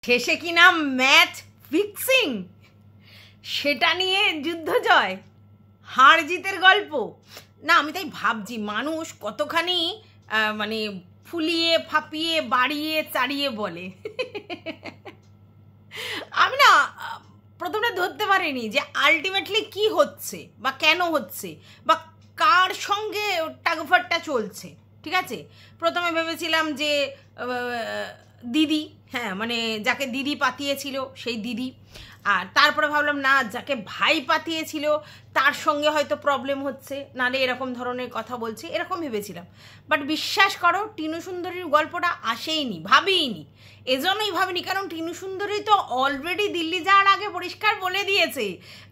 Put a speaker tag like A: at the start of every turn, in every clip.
A: শেষে কি নাম ম্যাচ ফিক্সিং, সেটা নিয়ে যুদ্ধ জয়, হার জিতের গল্প না। আমি তাই ভাবছি মানুষ কতখানি মানে ফুলিয়ে ফাঁপিয়ে বাড়িয়ে চাড়িয়ে বলে। আমি না প্রথমটা ধরতে পারিনি যে আলটিমেটলি কি হচ্ছে বা কেন হচ্ছে বা কার সঙ্গে টাগফাটটা চলছে। ঠিক আছে, প্রথমে ভেবেছিলাম যে দিদি, হ্যাঁ মানে যাকে দিদি পাতিয়েছিল সেই দিদি, আর তারপরে ভাবলাম না যাকে ভাই পাতিয়েছিল তার সঙ্গে হয়তো প্রবলেম হচ্ছে, নাহলে এরকম ধরনের কথা বলছে, এরকম ভেবেছিলাম। বাট বিশ্বাস করো টিনু সুন্দরীর গল্পটা আসেইনি, ভাবিনি, এজন্যই ভাবিনি, কারণ টিনু সুন্দরী তো অলরেডি দিল্লি যাওয়ার আগে পরিষ্কার বলে দিয়েছে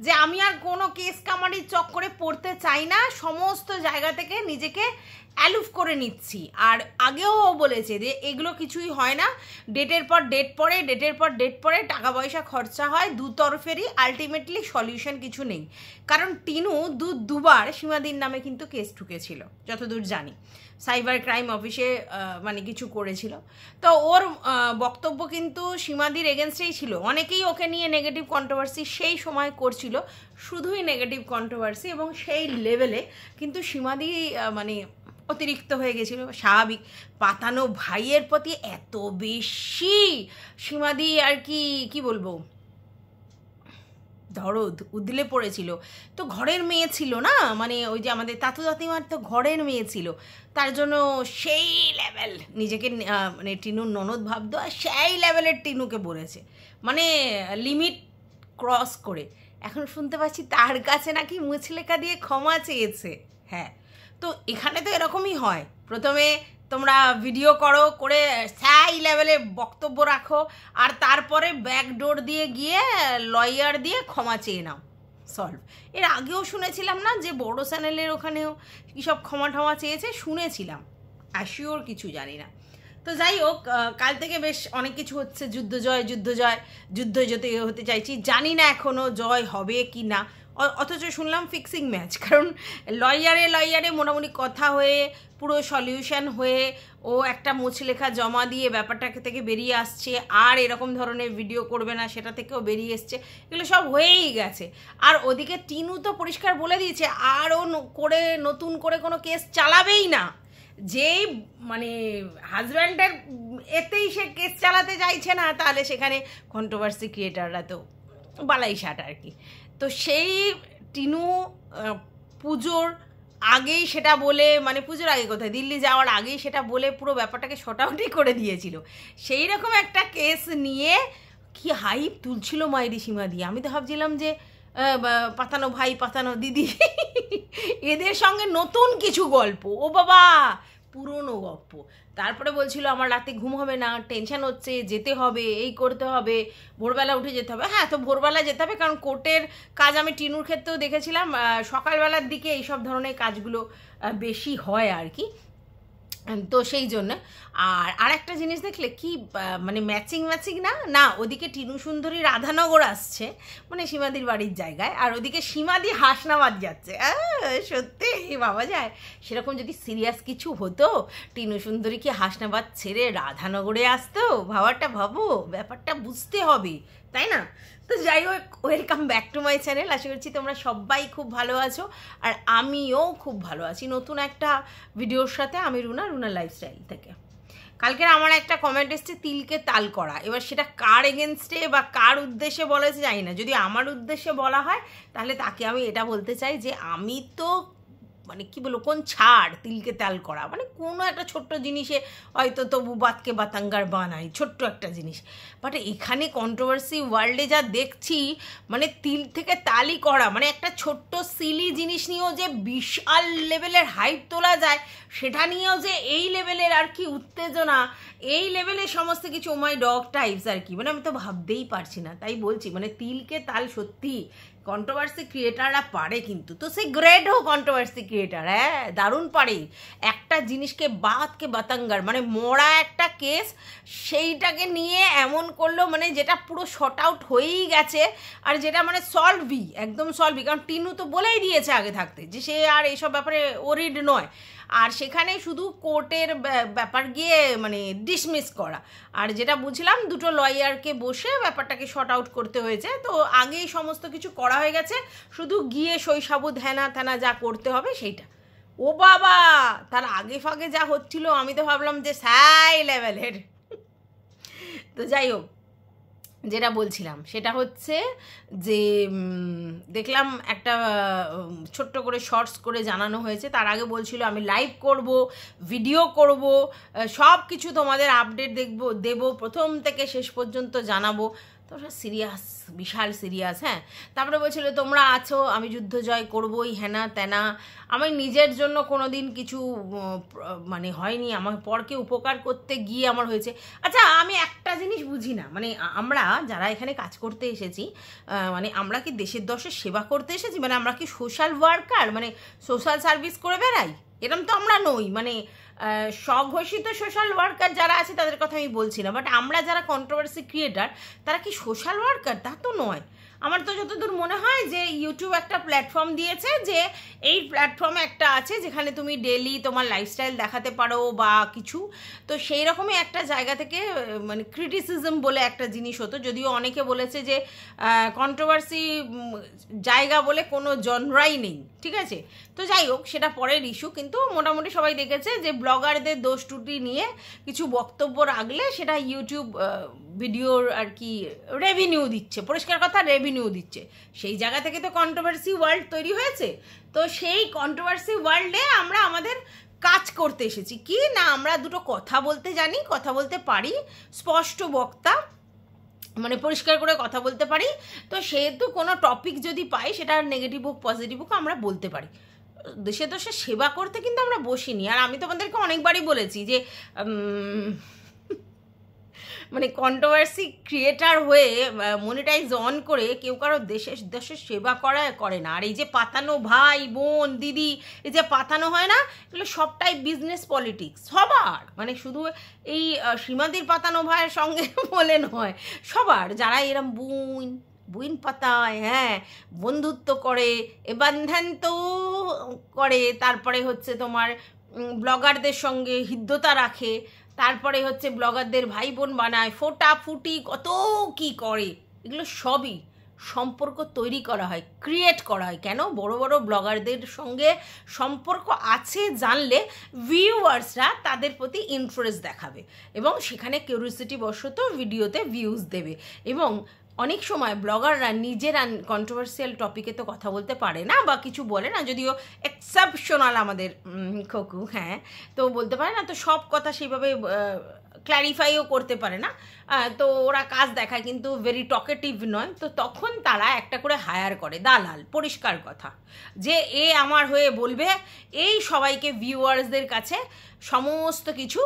A: যে আমি আর কোনো কেস কামারির চক্করে পড়তে চাই না, সমস্ত জায়গা থেকে নিজেকে অ্যালুফ করে নিচ্ছি। আর আগেও বলেছে যে এগুলো কিছুই হয় না, ডেটের পর ডেট পড়ে, ডেটের পর ডেট পড়ে, টাকা পয়সা খরচা হয়, দুতরফেরই আলটিমেটলি সলিউশন কিছু নেই। কারণ টিনু দুবার সীমাদির নামে কিন্তু কেস ঠুকেছিল যতদূর জানি, সাইবার ক্রাইম অফিসে মানে কিছু করেছিল। তো ওর বক্তব্য কিন্তু সীমাদির এগেনস্টেই ছিল, অনেকেই ওকে নিয়ে নেগেটিভ কন্ট্রোভার্সি সেই সময় করছিল, শুধুই নেগেটিভ কন্ট্রোভার্সি, এবং সেই লেভেলে কিন্তু সীমাদি মানে অতিরিক্ত হয়ে গেছিল, স্বাভাবিক। পাতানো ভাইয়ের প্রতি এত বেশি সীমাদি আর কি বলবো দরদ উদলে পড়েছিল। তো ঘরের মেয়ে ছিল না, মানে ওই যে আমাদের তাতু তাতিমার তো ঘরের মেয়ে ছিল, তার জন্য সেই লেভেল নিজেকে মানে টিনুর ননদ ভাবতো, আর সেই লেভেলের টিনুকে বলেছে, মানে লিমিট ক্রস করে। এখন শুনতে পাচ্ছি তার কাছে নাকি মুচলেখা দিয়ে ক্ষমা চেয়েছে। হ্যাঁ, তো এখানে তো এরকমই হয়, প্রথমে তোমরা ভিডিও করো, করে সেই লেভেলে বক্তব্য রাখো, আর তারপরে ব্যাকডোর দিয়ে গিয়ে লয়ার দিয়ে ক্ষমা চেয়ে নাও, সলভ। এর আগেও শুনেছিলাম না যে বড় চ্যানেলের ওখানেও কী সব ক্ষমা টমা চেয়েছে, শুনেছিলাম, অ্যাসিওর কিছু জানি না। তো যাই হোক, কাল থেকে বেশ অনেক কিছু হচ্ছে, যুদ্ধ জয় যুদ্ধ জয়, যুদ্ধ যেতে হতে চাইছি, জানি না এখনও জয় হবে কি না। অথচ শুনলাম ফিক্সিং ম্যাচ, কারণ লয়ারে মোটামুটি কথা হয়ে পুরো সলিউশন হয়ে ও একটা মুচলেখা জমা দিয়ে ব্যাপারটা থেকে বেরিয়ে আসছে, আর এরকম ধরনের ভিডিও করবে না সেটা থেকেও বেরিয়ে এসছে, এগুলো সব হয়েই গেছে। আর ওদিকে টিনু তো পরিষ্কার বলে দিয়েছে আর ও নতুন করে কোনো কেস চালাবেই না, যেই মানে হাজব্যান্ডের এতেই সে কেস চালাতে চাইছে না, তাহলে সেখানে কন্ট্রোভার্সি ক্রিয়েটাররা তো বালাই শাট আর কি। তো সেই টিনু পুজোর আগেই সেটা বলে, মানে পুজোর আগে কোথায়, দিল্লি যাওয়ার আগেই সেটা বলে পুরো ব্যাপারটাকে শর্টআউটই করে দিয়েছিল। সেই রকম একটা কেস নিয়ে কি হাইপ তুলছিল মাইরি সীমাদি। আমি তো ভাবছিলাম যে পাতানো ভাই পাতানো দিদি এদের সঙ্গে নতুন কিছু গল্প, ও বাবা পুরনো গল্প। তারপরে বলছিল আমার রাতে ঘুম হবে না, টেনশন হচ্ছে, যেতে হবে, এই করতে হবে, ভোরবেলা উঠে যেতে হবে। হ্যাঁ, তো ভোরবেলা যেতে হবে, কারণ কোর্টের কাজ আমি টিনুর ক্ষেত্রেও দেখেছিলাম সকালবেলার দিকে এইসব ধরনের কাজগুলো বেশি হয় আর কি, তো সেই জন্য। আর একটা জিনিস দেখলে কি মানে ম্যাচিং না, ওদিকে টিনু সুন্দরী রাধানগর আসছে, মানে সীমাদির বাড়ির জায়গায়, আর ওদিকে সীমাদি হাসনাবাদ যাচ্ছে। সত্যি ভাবা যায় সেরকম যদি সিরিয়াস কিছু হতো, টিনু সুন্দরী কি হাসনাবাদ ছেড়ে রাধানগরে আসতো? ভাবো, ব্যাপারটা বুঝতে হবে, তাই না? তো যাই হোক, welcome back to my channel. আশা করছি তোমরা সবাই খুব ভালো আছো, আর আমিও খুব ভালো আছি নতুন একটা ভিডিওর সাথে। আমি রুনা লাইফস্টাইল থেকে। কালকের আমার একটা কমেন্ট এসছে তিলকে তাল করা, এবার সেটা কার এগেনস্টে বা কার উদ্দেশ্যে বলেছে জানি না। যদি আমার উদ্দেশ্যে বলা হয় তাহলে তাকে আমি এটা বলতে চাই যে আমি তো মানে কি বলবো, কোন ছাড় তিলকে তাল করা, মানে কোনো একটা ছোট্ট জিনিসে হয়তো তবু বাতকে বাতাঙ্গার বানাই, ছোট্ট একটা জিনিস। বাট এখানে কন্ট্রোভার্সি ওয়ার্ল্ডে যা দেখছি, মানে তিল থেকে তালই করা, মানে একটা ছোট্ট সিলি জিনিস নিয়েও যে বিশাল লেভেলের হাইপ তোলা যায়, সেটা নিয়েও যে এই লেভেলের আর কি উত্তেজনা, এই লেভেলের সমস্ত কিছু মাই ডগ টাইপস আর কি, মানে আমি তো ভাবতেই পারছি না। তাই বলছি মানে তিলকে তাল সত্যি কন্ট্রোভার্সি ক্রিয়েটাররা পারে, কিন্তু তো সে গ্রেট হোক কন্ট্রোভার্সি ক্রিয়েটার, হ্যাঁ দারুণ পারে একটা জিনিসকে বাতকে বাতাঙ্গার, মানে মরা একটা কেস সেইটাকে নিয়ে এমন করলো, মানে যেটা পুরো শর্ট আউট হয়েই গেছে, আর যেটা মানে একদম সলভই। কারণ টিনু তো বলেই দিয়েছে আগে থাকতে যে সে আর এইসব ব্যাপারে ওরিড নয়, আর সেখানে শুধু কোর্টের ব্যাপার গিয়ে মানে ডিসমিস করা। আর যেটা বুঝলাম দুটো লয়ারকে বসে ব্যাপারটাকে শর্ট আউট করতে হয়েছে। তো আগেই সমস্ত কিছু করা হয়ে গেছে, শুধু গিয়ে শৈশাবু ধ্যানা থ্যানা যা করতে হবে সেইটা। ও বাবা, তার আগে ফাগে যা হচ্ছিল আমি তো ভাবলাম যে হাই লেভেলের। তো যাই হোক, যেটা বলছিলাম সেটা হচ্ছে যে দেখলাম একটা ছোট্ট করে শর্টস করে জানানো হয়েছে। তার আগে বলছিল আমি লাইভ করব, ভিডিও করব, সব কিছু তোমাদের আপডেট দেবো, প্রথম থেকে শেষ পর্যন্ত জানাবো। তো সিরিয়াস, বিশাল সিরিয়াস। হ্যাঁ, তারপরে বলছিল তোমরা আছো, আমি যুদ্ধ জয় করবোই, হ্যানা ত্যানা। আমি নিজের জন্য কোনো দিন কিছু মানে হয়নি, আমার পরকে উপকার করতে গিয়ে আমার হয়েছে। আচ্ছা, আমি একটা জিনিস বুঝি না, মানে আমরা যারা এখানে কাজ করতে এসেছি, মানে আমরা কি দেশের দশের সেবা করতে এসেছি? মানে আমরা কি সোশ্যাল ওয়ার্কার, মানে সোশ্যাল সার্ভিস করে বেড়াই? এরম তো আমরা নই। মানে স্বঘোষিত সোশ্যাল ওয়ার্কার যারা আছে তাদের কথা আমি বলছি না, বাট আমরা যারা কন্ট্রোভার্সি ক্রিয়েটার তারা কি সোশ্যাল ওয়ার্কার? তা তো নয়। আমার তো যতদূর মনে হয় যে ইউটিউব একটা প্ল্যাটফর্ম দিয়েছে, যে এই প্ল্যাটফর্মে একটা আছে যেখানে তুমি ডেলি তোমার লাইফস্টাইল দেখাতে পারো বা কিছু। তো সেই রকমই একটা জায়গা থেকে মানে ক্রিটিসিজম বলে একটা জিনিস হতো, যদিও অনেকে বলেছে যে কন্ট্রোভার্সি জায়গা বলে কোনো জনরাই নেই, ঠিক আছে। তো যাই হোক, সেটা পরের ইস্যু। কিন্তু মোটামুটি সবাই দেখেছে যে ব্লগারদের দোষ ত্রুটি নিয়ে কিছু বক্তব্য রাখলে সেটা ইউটিউব ভিডিওর আর কি রেভিনিউ দিচ্ছে, পরিষ্কার কথা রেভিনিউ দিচ্ছে। সেই জায়গা থেকে তো কন্ট্রোভার্সি ওয়ার্ল্ড তৈরি হয়েছে। তো সেই কন্ট্রোভার্সি ওয়ার্ল্ডে আমরা আমাদের কাজ করতে এসেছি কি না, আমরা দুটো কথা বলতে জানি, কথা বলতে পারি, স্পষ্ট বক্তা, মানে পরিষ্কার করে কথা বলতে পারি। তো সেহেতু কোনো টপিক যদি পাই, সেটা নেগেটিভ হোক পজিটিভ হোক, আমরা বলতে পারি। দেশে দেশে সেবা করতে কিন্তু আমরা বসিনি। আর আমি তোমাদেরকে অনেকবারই বলেছি যে মানে কন্ট্রোভার্সি ক্রিয়েটার হয়ে মনিটাইজ অন করে কেউ কারো দেশের সেবা করে না। আর এই যে পাতানো ভাই বোন দিদি, এই যে পাতানো হয় না, এগুলো সবটাই বিজনেস পলিটিক্স সবার, মানে শুধু এই সীমাদির পাতানো ভাইয়ের সঙ্গে বলে নয়, সবার যারা এরম বুইন পাতায়, হ্যাঁ, বন্ধুত্ব করে, এ বান্ধন তো করে, তারপরে হচ্ছে তোমার ব্লগারদের সঙ্গে হৃদ্যতা রাখে, তারপরে হচ্ছে ব্লগারদের ভাই বোন বানায়, ফোটাফুটি কত কি করে, এগুলো সবই সম্পর্ক তৈরি করা হয়, ক্রিয়েট করা হয়। কেন? বড় বড় ব্লগারদের সঙ্গে সম্পর্ক আছে জানলে ভিউয়ার্সরা তাদের প্রতি ইন্টারেস্ট দেখাবে এবং সেখানে কিউরিওসিটি বশত ভিডিওতে ভিউজ দেবে। এবং অনেক সময় ব্লগাররা নিজেরা কন্ট্রোভার্সিয়াল টপিকে তো কথা বলতে পারে না বা কিছু বলে না, যদিও এক্সেপশনাল আমাদের খোকু, হ্যাঁ, তো বলতে পারে না, তো সব কথা সেইভাবে ক্ল্যারিফাইও করতে পারে না। তো ওরা কাজ দেখায় কিন্তু ভেরি টকেটিভ নয়। তো তখন তারা একটা করে হায়ার করে দালাল, পরিষ্কার কথা, যে এ আমার হয়ে বলবে, এই সবাইকে ভিউয়ার্সদের কাছে সমস্ত কিছু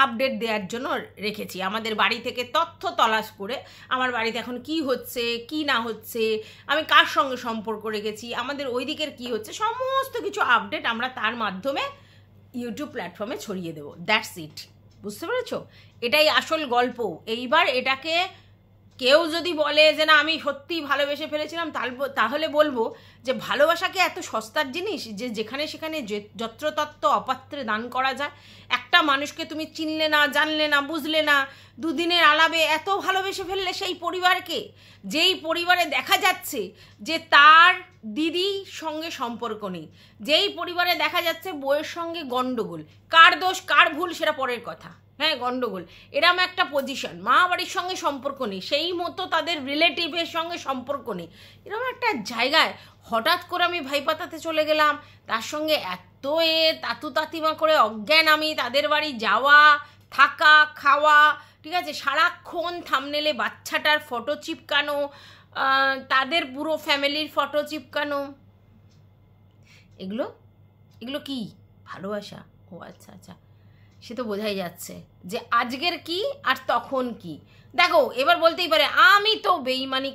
A: আপডেট দেওয়ার জন্য রেখেছি। আমাদের বাড়ি থেকে তথ্য তলাশ করে আমার বাড়িতে এখন কি হচ্ছে কি না হচ্ছে, আমি কার সঙ্গে সম্পর্ক রেখেছি, আমাদের ওই দিকের কী হচ্ছে, সমস্ত কিছু আপডেট আমরা তার মাধ্যমে ইউটিউব প্ল্যাটফর্মে ছড়িয়ে দেবো। That's it. বুঝতে পেরেছো? এটাই আসল গল্প। এইবার এটাকে কেউ যদি বলে যে না আমি সত্যিই ভালোবেসে ফেলেছিলাম, তাহলে বলবো যে ভালোবাসা কি এত সস্তার জিনিস যে যেখানে সেখানে যত্রতত্ত্ব অপাত্রে দান করা যায়? একটা মানুষকে তুমি চিনলে না, জানলে না, বুঝলে না, দুদিনের আলাপে এত ভালোবেসে ফেললে সেই পরিবারকে, যেই পরিবারে দেখা যাচ্ছে যে তার দিদির সঙ্গে সম্পর্ক নেই, যেই পরিবারে দেখা যাচ্ছে বউয়ের সঙ্গে গণ্ডগোল, কার দোষ কার ভুল সেটা পরের কথা, হ্যাঁ, গণ্ডগোল, এরম একটা পজিশন, মা বাড়ির সঙ্গে সম্পর্ক নেই, সেই মতো তাদের রিলেটিভের সঙ্গে সম্পর্ক নেই, এরকম একটা জায়গায় হঠাৎ করে আমি ভাইপাতাতে চলে গেলাম, তার সঙ্গে এত তাতু তাতিমা করে অজ্ঞান আমি তাদের বাড়ি যাওয়া, থাকা, খাওয়া, ঠিক আছে, সারাক্ষণ থাম্বনেলে বাচ্চাটার ফটো চিপকানো, তাদের পুরো ফ্যামিলির ফটো চিপকানো, এগুলো কি ভালোবাসা? ও আচ্ছা আচ্ছা, সে তো বোঝাই যাচ্ছে যে আজকের কি আর তখন কি। দেখো, এবার বলতেই পারে আমি তো বেইমানি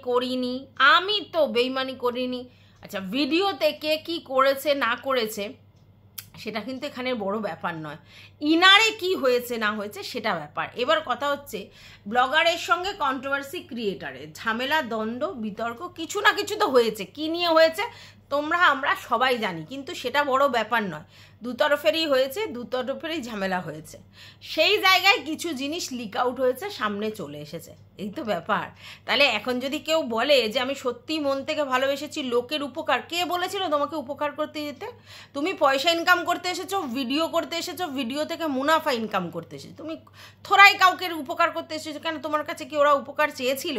A: করিনি। আচ্ছা, ভিডিওতে কে কি করেছে না করেছে সেটা কিন্তু এখানে বড় ব্যাপার নয়, ইনারে কি হয়েছে না হয়েছে সেটা ব্যাপার। এবার কথা হচ্ছে ব্লগারের সঙ্গে কন্ট্রোভার্সি ক্রিয়েটারের ঝামেলা, দ্বন্দ্ব, বিতর্ক কিছু না কিছু তো হয়েছে। কি নিয়ে হয়েছে তোমরা আমরা সবাই জানি, কিন্তু সেটা বড় ব্যাপার নয়। দুতরফেরই হয়েছে, দুতরফেরই ঝামেলা হয়েছে। সেই জায়গায় কিছু জিনিস লিক আউট হয়েছে, সামনে চলে এসেছে, এই তো ব্যাপার। তাহলে এখন যদি কেউ বলে যে আমি সত্যি মন থেকে ভালোবেসেছি লোকের উপকার, কে বলেছিল তোমাকে উপকার করতে যেতে? তুমি পয়সা ইনকাম করতে এসেছো, ভিডিও করতে এসেছো, ভিডিও থেকে মুনাফা ইনকাম করতে এসেছো, তুমি থোড়াই কাউকে উপকার করতে এসেছো কেন? তোমার কাছে কি ওরা উপকার চেয়েছিল?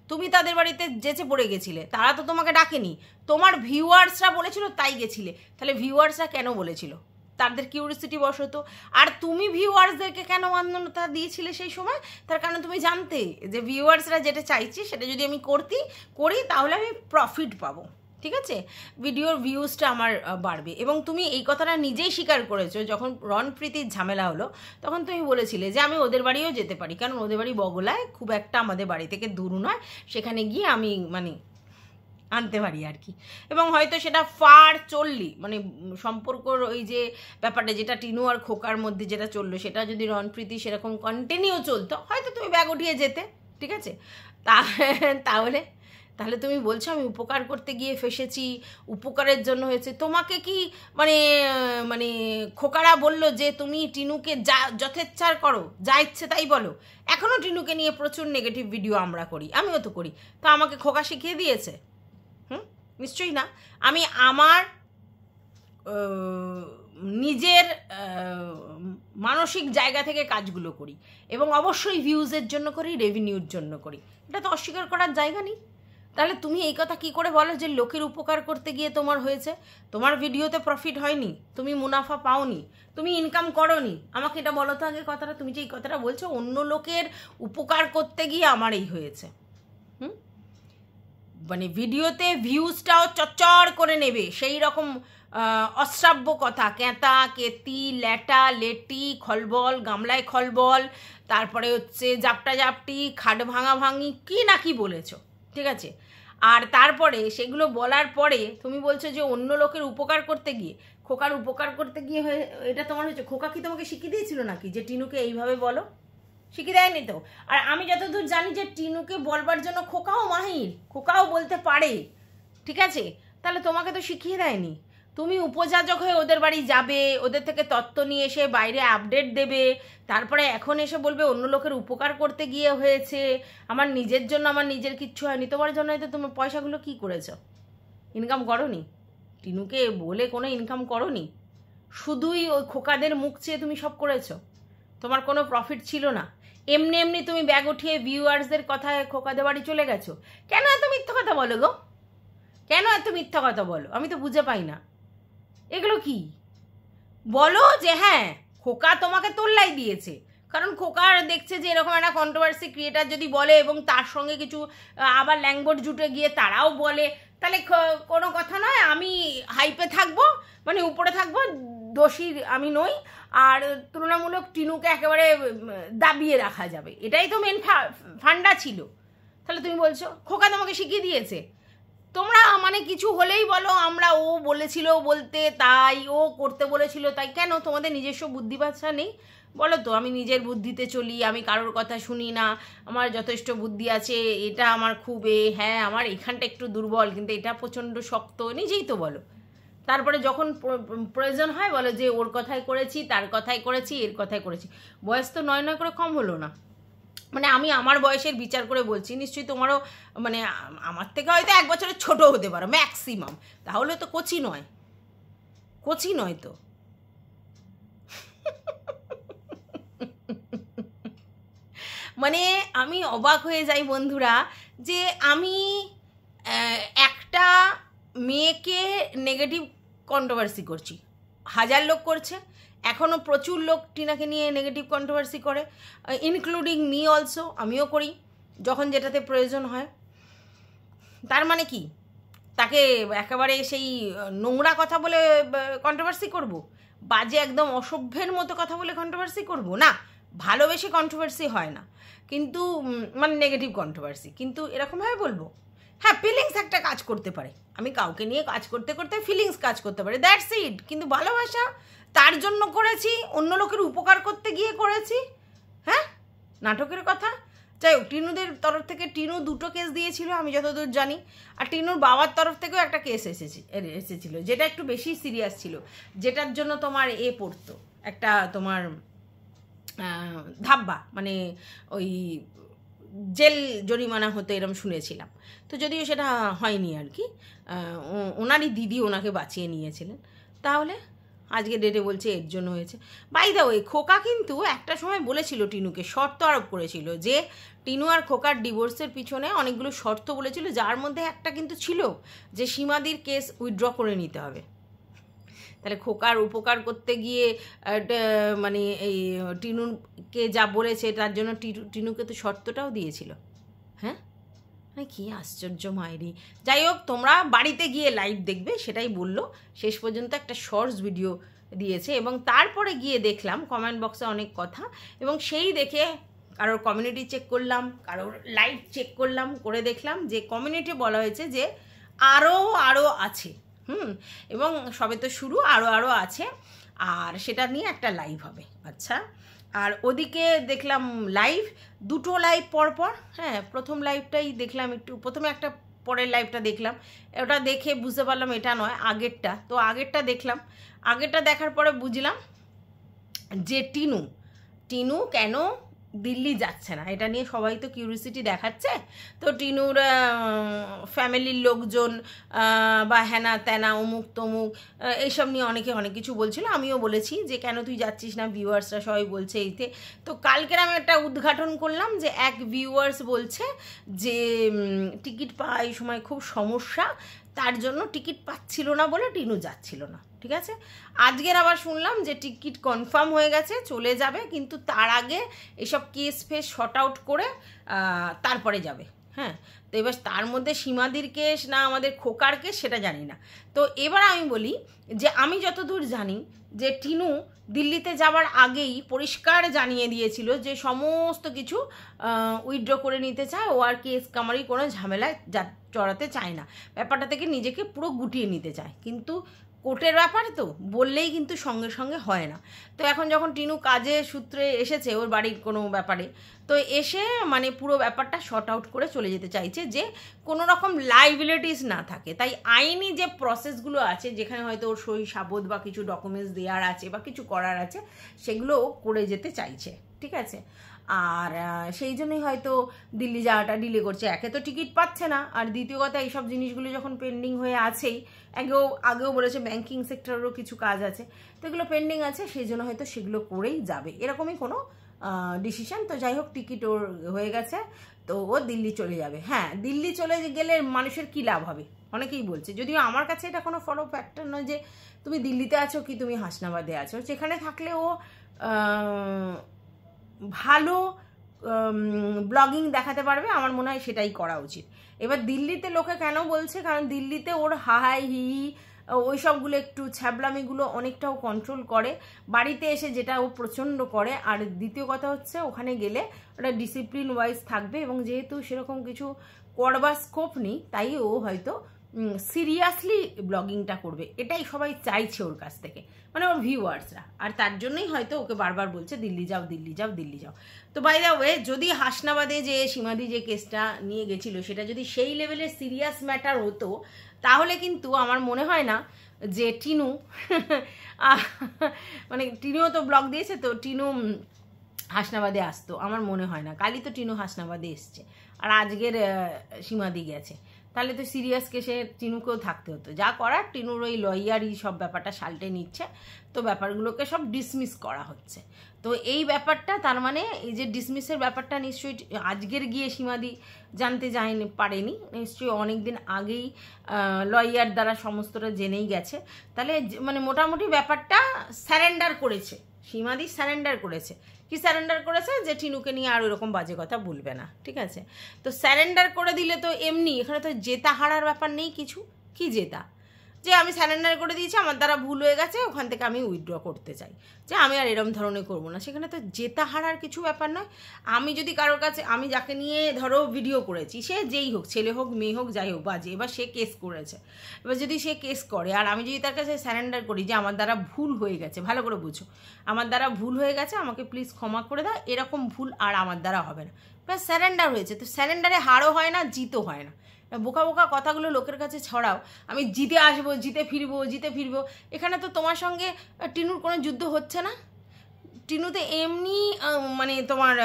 A: তুমি তাদের বাড়িতে যেচে পড়ে গেছিলে, তারা তো তোমাকে ডাকেনি, তোমার ভিউয়ার্সরা বলেছিল তাই গেছিলে। তাহলে ভিউয়ার্সরা কেন বলেছিল? তাদের কিউরিসিটি বশত। আর তুমি ভিউয়ার্সদেরকে কেন মান্যতা দিয়েছিলে সেই সময়? তার কারণ তুমি জানতে যে ভিউয়ার্সরা যেটা চাইছে সেটা যদি আমি করি তাহলে আমি প্রফিট পাবো, ঠিক আছে, ভিডিওর ভিউজটা আমার বাড়বে। এবং তুমি এই কথাটা নিজেই স্বীকার করেছো, যখন রণপ্রীতির ঝামেলা হলো তখন তুমি বলেছিলে যে আমি ওদের বাড়িও যেতে পারি, কারণ ওদের বাড়ি বগলায়, খুব একটা আমাদের বাড়ি থেকে দূর নয়, সেখানে গিয়ে আমি আনতে পারি আর কি। এবং হয়তো সেটা ফার চললি, সম্পর্কর ওই যে ব্যাপারটা যেটা টিনু আর খোকার মধ্যে যেটা চললো, সেটা যদি রণপ্রীতি সেরকম কন্টিনিউ চলতো, হয়তো তুমি ব্যাগ উঠিয়ে যেতে, ঠিক আছে। তাহলে তুমি বলছো আমি উপকার করতে গিয়ে ফেসেছি, উপকারের জন্য হয়েছে। তোমাকে কি খোকারা বললো যে তুমি টিনুকে যা যথেচ্ছার করো, যা ইচ্ছে তাই বলো? এখনও টিনুকে নিয়ে প্রচুর নেগেটিভ ভিডিও আমরা করি, আমিও তো করি। তো আমাকে খোকা শিখিয়ে দিয়েছে? নিশ্চয়ই না। আমি আমার নিজের মানসিক জায়গা থেকে কাজগুলো করি, এবং অবশ্যই ভিউজের জন্য করি, রেভিনিউর জন্য করি, এটা তো অস্বীকার করার জায়গা নেই। তাহলে তুমি এই কথা কি করে বলো যে লোকের উপকার করতে গিয়ে তোমার হয়েছে? তোমার ভিডিওতে প্রফিট হয়নি, তুমি মুনাফা পাওনি, তুমি ইনকাম করোনি। আমাকে এটা বলো তো আগে কথাটা, তুমি যে এই কথাটা বলছো অন্য লোকের উপকার করতে গিয়ে আমার এই হয়েছে, ভিডিওতে ভিউজটাও চচ্চড় করে নেবে সেই রকম অশ্রাব্য কথা, ক্যাঁতা কেতি, ল্যাটা লেটি, খলবল, গামলায় খলবল, তারপরে হচ্ছে জাপটা জাপটি, খাট ভাঙা ভাঙি, কি না কি বলেছো, ঠিক আছে। আর তারপরে সেগুলো বলার পরে তুমি বলছো যে অন্য লোকের উপকার করতে গিয়ে, খোকার উপকার করতে গিয়ে এটা তোমার হয়েছে। খোকা কি তোমাকে শিখিয়ে দিয়েছিল নাকি যে টিনুকে এইভাবে বলো? শিখিয়ে দেয়নি তো। আর আমি যতদূর জানি যে টিনুকে বলবার জন্য খোকাও মাহির, খোকাও বলতে পারে, ঠিক আছে। তাহলে তোমাকে তো শিখিয়ে দেয়নি। তুমি উপযাজক হয়ে ওদের বাড়ি যাবে, ওদের থেকে তত্ত্ব নিয়ে এসে বাইরে আপডেট দেবে, তারপরে এখন এসে বলবে অন্য লোকের উপকার করতে গিয়ে হয়েছে, আমার নিজের জন্য আমার নিজের কিচ্ছু হয়নি। তোমার জন্য হয়তো তোমার পয়সাগুলো কি করেছো? ইনকাম করোনি, টিনুকে বলে কোনো ইনকাম করোনি, শুধুই ওই খোকাদের মুখ চেয়ে তুমি সব করেছো। তোমার কোনো প্রফিট ছিল না, এমনি এমনি তুমি ব্যাগ উঠিয়ে ভিউয়ার্সদের কথায় খোকাদের বাড়ি চলে গেছো। কেন এত মিথ্যা কথা বলো গো? কেন এত মিথ্যা কথা বলো? আমি তো বুঝে পাই না এগুলো কি। বলো যে হ্যাঁ খোকা তোমাকে তোল্লাই দিয়েছে, কারণ খোকার দেখছে যে এরকম একটা কন্ট্রোভার্সি ক্রিয়েটার যদি বলে এবং তার সঙ্গে কিছু আবার ল্যাঙ্গবোর্ড জুটে গিয়ে তারাও বলে, তাহলে কোনো কথা নয়, আমি হাইপে থাকবো, উপরে থাকবো, দোষী আমি নই, আর তুলনামূলক টিনুকে একেবারে দাবিয়ে রাখা যাবে, এটাই তো মেন ফান্ডা ছিল। তাহলে তুমি বলছো খোকা তোমাকে শিখিয়ে দিয়েছে। তোমরা কিছু হলেই বলো আমরা ও বলেছিল বলতে, তাই ও করতে বলেছিল তাই। কেন তোমাদের নিজস্ব বুদ্ধি বাচ্চা নেই? বলো তো, আমি নিজের বুদ্ধিতে চলি, আমি কারোর কথা শুনি না, আমার যথেষ্ট বুদ্ধি আছে, এটা আমার খুব হ্যাঁ আমার এখানটা একটু দুর্বল কিন্তু এটা প্রচণ্ড শক্ত, নিজেই তো বলো। তারপরে যখন প্রয়োজন হয় বলো যে ওর কথাই করেছি, তার কথাই করেছি, এর কথাই করেছি। বয়স তো 9 করে কম হলো না। আমি আমার বয়সের বিচার করে বলছি, নিশ্চয়ই তোমারও আমার থেকে হয়তো 1 বছরের ছোট হতে পারো ম্যাক্সিমাম, তাহলে তো কচি নয়, কচি নয় তো। আমি অবাক হয়ে যাই বন্ধুরা, যে আমি একটা মেয়েকে নেগেটিভ কন্ট্রোভার্সি করছি, 1000 লোক করছে, এখনও প্রচুর লোক টিনাকে নিয়ে নেগেটিভ কন্ট্রোভার্সি করে, ইনক্লুডিং মি অলসো, আমিও করি যখন যেটাতে প্রয়োজন হয়। তার মানে কি তাকে একেবারে সেই নোংরা কথা বলে কন্ট্রোভার্সি করব, বাজে একদম অসভ্যের মতো কথা বলে কন্ট্রোভার্সি করব না? ভালোবেসে কন্ট্রোভার্সি হয় না, কিন্তু নেগেটিভ কন্ট্রোভার্সি, কিন্তু এরকমভাবে বলবো। হ্যাঁ, ফিলিংস একটা কাজ করতে পারে, আমি কাউকে নিয়ে কাজ করতে করতে ফিলিংস কাজ করতে পারে, দ্যাটস ইট। কিন্তু ভালোবাসা তার জন্য করেছি, অন্য লোকের উপকার করতে গিয়ে করেছি। হ্যাঁ, নাটকের কথা। যাই হোক, টিনুদের তরফ থেকে টিনু 2টো কেস দিয়েছিল আমি যতদূর জানি, আর টিনুর বাবার তরফ থেকেও একটা কেস এসেছিল যেটা একটু বেশি সিরিয়াস ছিল, যেটার জন্য তোমার পড়তো একটা তোমার ধাব্বা, মানে ওই জেল জরিমানা হতো এরম শুনেছিলাম। তো যদিও সেটা হয়নি আর কি, ওনারই দিদি ওনাকে বাঁচিয়ে নিয়েছিলেন। তাহলে আজকে ডেটে বলছে এর জন্য হয়েছে। বাই দা ওয়ে, খোকা কিন্তু একটা সময় বলেছিল টিনুকে, শর্ত আরোপ করেছিল যে টিনু আর খোকার ডিভোর্সের পিছনে অনেকগুলো শর্ত বলেছিল, যার মধ্যে একটা কিন্তু ছিল যে সীমাদির কেস উইথড্র করে নিতে হবে। তাহলে খোকার উপকার করতে গিয়ে মানে এই টিনুকে যা বলেছে তার জন্য টিনুকে তো শর্তটাও দিয়েছিল। হ্যাঁ, কি আশ্চর্য মায়েরি। যাই হোক, তোমরা বাড়িতে গিয়ে লাইভ দেখবে, সেটাই বললো। শেষ পর্যন্ত একটা শর্টস ভিডিও দিয়েছে এবং তারপরে গিয়ে দেখলাম কমেন্ট বক্সে অনেক কথা, এবং সেই দেখে কারোর কমিউনিটি চেক করলাম, কারোর লাইভ চেক করলাম, করে দেখলাম যে কমিউনিটি বলা হয়েছে যে আরও আছে, এবং সবে তো শুরু, আরও আছে, আর সেটা নিয়ে একটা লাইভ হবে। আচ্ছা, আর ওদিকে দেখলাম লাইভ, 2টো লাইভ পরপর। হ্যাঁ, প্রথম লাইভটাই দেখলাম একটু, প্রথমে একটা, পরের লাইভটা দেখলাম। ওটা দেখে বুঝতে পারলাম এটা নয়, আগেরটা। তো আগেরটা দেখলাম, আগেরটা দেখার পরে বুঝলাম যে টিনু কেন দিল্লি যাচ্ছে না, এটা নিয়ে সবাই তো কিউরিসিটি দেখাচ্ছে। তো টিনুর ফ্যামিলির লোকজন বা হ্যানা ত্যানা অমুক তমুক এইসব নিয়ে অনেকে অনেক কিছু বলছিল, আমিও বলেছি যে কেন তুই যাচ্ছিস না, ভিউয়ার্সরা সবাই বলছে এইতে। তো কালকের আমি একটা উদ্ঘাটন করলাম যে এক ভিউয়ার্স বলছে যে টিকিট পাওয়া এই সময় খুব সমস্যা, তার জন্য টিকিট পাচ্ছিল না বলে টিনু যাচ্ছিল না। ঠিক আছে, আজকের আবার শুনলাম যে টিকিট কনফার্ম হয়ে গেছে, চলে যাবে, কিন্তু তার আগে এসব কেস ফেস শর্ট আউট করে তারপরে যাবে। হ্যাঁ, তো এবার তার মধ্যে সীমাদির কেস না আমাদের খোকার কেস সেটা জানি না। তো এবার আমি বলি যে আমি যতদূর জানি যে টিনু দিল্লিতে যাওয়ার আগেই পরিষ্কার জানিয়ে দিয়েছিল যে সমস্ত কিছু উইথড্র করে নিতে চায়, ও আর কেস কামারি কোনো ঝামেলায় চড়াতে চায় না, ব্যাপারটা থেকে নিজেকে পুরো গুটিয়ে নিতে চায়। কিন্তু কোর্টের ব্যাপার তো বললেই কিন্তু সঙ্গে সঙ্গে হয় না। তো এখন যখন টিনু কাজে সূত্রে এসেছে ওর বাড়ির কোনো ব্যাপারে, তো এসে মানে পুরো ব্যাপারটা শর্ট আউট করে চলে যেতে চাইছে, যে কোনো রকম লাইবিলিটিস না থাকে। তাই আইনি যে প্রসেসগুলো আছে, যেখানে হয়তো ওর সই সাবুত বা কিছু ডকুমেন্টস দেওয়ার আছে বা কিছু করার আছে, সেগুলো করে যেতে চাইছে। ঠিক আছে, আর সেই জন্যই হয়তো দিল্লি যাওয়াটা ডিলে করছে। একে তো টিকিট পাচ্ছে না, আর দ্বিতীয় কথা এইসব জিনিসগুলো যখন পেন্ডিং হয়ে আছেই, আগেও বলেছে ব্যাংকিং সেক্টরেরও কিছু কাজ আছে, তো এগুলো পেন্ডিং আছে, সেই জন্য হয়তো সেগুলো করেই যাবে, এরকমই কোনো ডিসিশন। তো যাই হোক, টিকিট ওর হয়ে গেছে, তো ও দিল্লি চলে যাবে। হ্যাঁ, দিল্লি চলে গেলে মানুষের কী লাভ হবে অনেকেই বলছে, যদিও আমার কাছে এটা কোনো ফলো ফ্যাক্টর নয় যে তুমি দিল্লিতে আছো কি তুমি হাসনাবাদে আছো, যেখানে থাকলে ও ভালো ব্লগিং দেখাতে পারবে, আমার মনে হয় সেটাই করা উচিত। এবার দিল্লিতে লোকে কেন বলছে, কারণ দিল্লিতে ওর হাই হি ওই সবগুলো একটু ছ্যাবলামিগুলো অনেকটাও কন্ট্রোল করে, বাড়িতে এসে যেটা ও প্রচণ্ড করে। আর দ্বিতীয় কথা হচ্ছে ওখানে গেলে ওটা ডিসিপ্লিন ওয়াইজ থাকবে, এবং যেহেতু সেরকম কিছু করবার স্কোপ নেই, তাই ও হয়তো সিরিয়াসলি ব্লগিংটা করবে, এটাই সবাই চাইছে ওর কাছ থেকে, মানে ওর ভিউয়ার্সরা। আর তার জন্যই হয়তো ওকে বারবার বলছে দিল্লি যাও দিল্লি যাও দিল্লি যাও। তো বাই দ্য ওয়ে, যদি হাসনাবাদে যে সীমাদি যে কেসটা নিয়ে গেছিল সেটা যদি সেই লেভেলের সিরিয়াস ম্যাটার হতো, তাহলে কিন্তু আমার মনে হয় না যে টিনু মানে টিনুও তো ব্লগ দিয়েছে, তো টিনু হাসনাবাদে আসতো, আমার মনে হয় না। কালই তো টিনু হাসনাবাদে এসছে, আর আজকের সীমাদি গেছে, তাহলে তো সিরিয়াস কেসে টিনুকেও থাকতে হতো। যা করার, টিনুর ওই লয়ারই সব ব্যাপারটা সালটে নিচ্ছে, তো ব্যাপারগুলোকে সব ডিসমিস করা হচ্ছে। তো এই ব্যাপারটা, তার মানে এই যে ডিসমিসের ব্যাপারটা নিশ্চয়ই আজকের গিয়ে সীমাদি জানতে পারেনি, নিশ্চয়ই অনেক দিন আগেই লয়ার দ্বারা সমস্তটা জেনেই গেছে। তাহলে মানে মোটামুটি ব্যাপারটা স্যারেন্ডার করেছে, সীমাদি স্যারেন্ডার করেছে। কি স্যারেন্ডার করেছে? যে টিনুকে নিয়ে আর ওরকম বাজে কথা বলবে না। ঠিক আছে, তো স্যারেন্ডার করে দিলে তো এমনি এখানে তো জেতা হারার ব্যাপার নেই কিছু। কি জেতা? যে আমি স্যারেন্ডার করে দিয়েছি, আমার দ্বারা ভুল হয়ে গেছে, ওখান থেকে আমি উইথড্র করতে চাই, যে আমি আর এরম ধরনের করবো না। সেখানে তো জেতা হারার কিছু ব্যাপার নয়। আমি যদি কারোর কাছে, আমি যাকে নিয়ে ধরো ভিডিও করেছি, সে যেই হোক, ছেলে হোক মেয়ে হোক যাই হোক বাজে, এবার সে কেস করেছে, এবার যদি সে কেস করে আর আমি যদি তার কাছে স্যারেন্ডার করি যে আমার দ্বারা ভুল হয়ে গেছে, ভালো করে বুঝো, আমার দ্বারা ভুল হয়ে গেছে, আমাকে প্লিজ ক্ষমা করে দাও, এরকম ভুল আর আমার দ্বারা হবে না, ব্যাস স্যারেন্ডার হয়েছে। তো স্যারেন্ডারে হারও হয় না, জিতও হয় না। বোকা বোকা কথাগুলো লোকের কাছে ছড়াও, আমি জিতে আসবো, জিতে ফিরবো। এখানে তো তোমার সঙ্গে টিনুর কোনো যুদ্ধ হচ্ছে না। টিনুতে এমনি মানে তোমার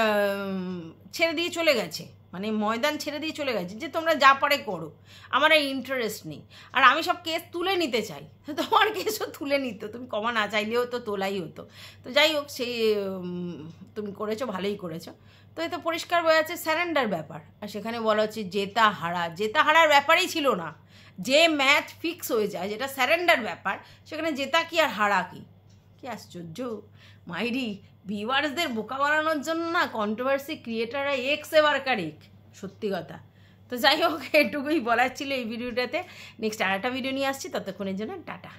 A: ছেড়ে দিয়ে চলে গেছে, মানে ময়দান ছেড়ে দিয়ে চলে গেছে যে তোমরা যা পারে করো, আমার আর ইন্টারেস্ট নেই। আর আমি সব কেস তুলে নিতে চাই, তোমার কেসও তুলে নিত, তুমি ক্ষমা না চাইলেও তো তোলাই হতো। তো যাই হোক, সেই তুমি করেছো, ভালোই করেছো। তো এ তো পরিষ্কার বোঝা যাচ্ছে স্যারেন্ডার ব্যাপার। আর সেখানে বলা হচ্ছে জেতা হারার ব্যাপারই ছিল না। যে ম্যাচ ফিক্স হয়ে যায়, যেটা স্যারেন্ডার ব্যাপার, সেখানে জেতা কি আর হারা কি আশ্চর্য। মাইরি ভিউয়ার্সদের বোকা বানানোর জন্য না কন্ট্রোভার্সি ক্রিয়েটাররা এবার সত্যি কথা। তো যাই হোক, এটুকুই বলার ছিল এই ভিডিওটাতে। নেক্সট আরেকটা ভিডিও নিয়ে আসছি, ততক্ষণের জন্য টাটা।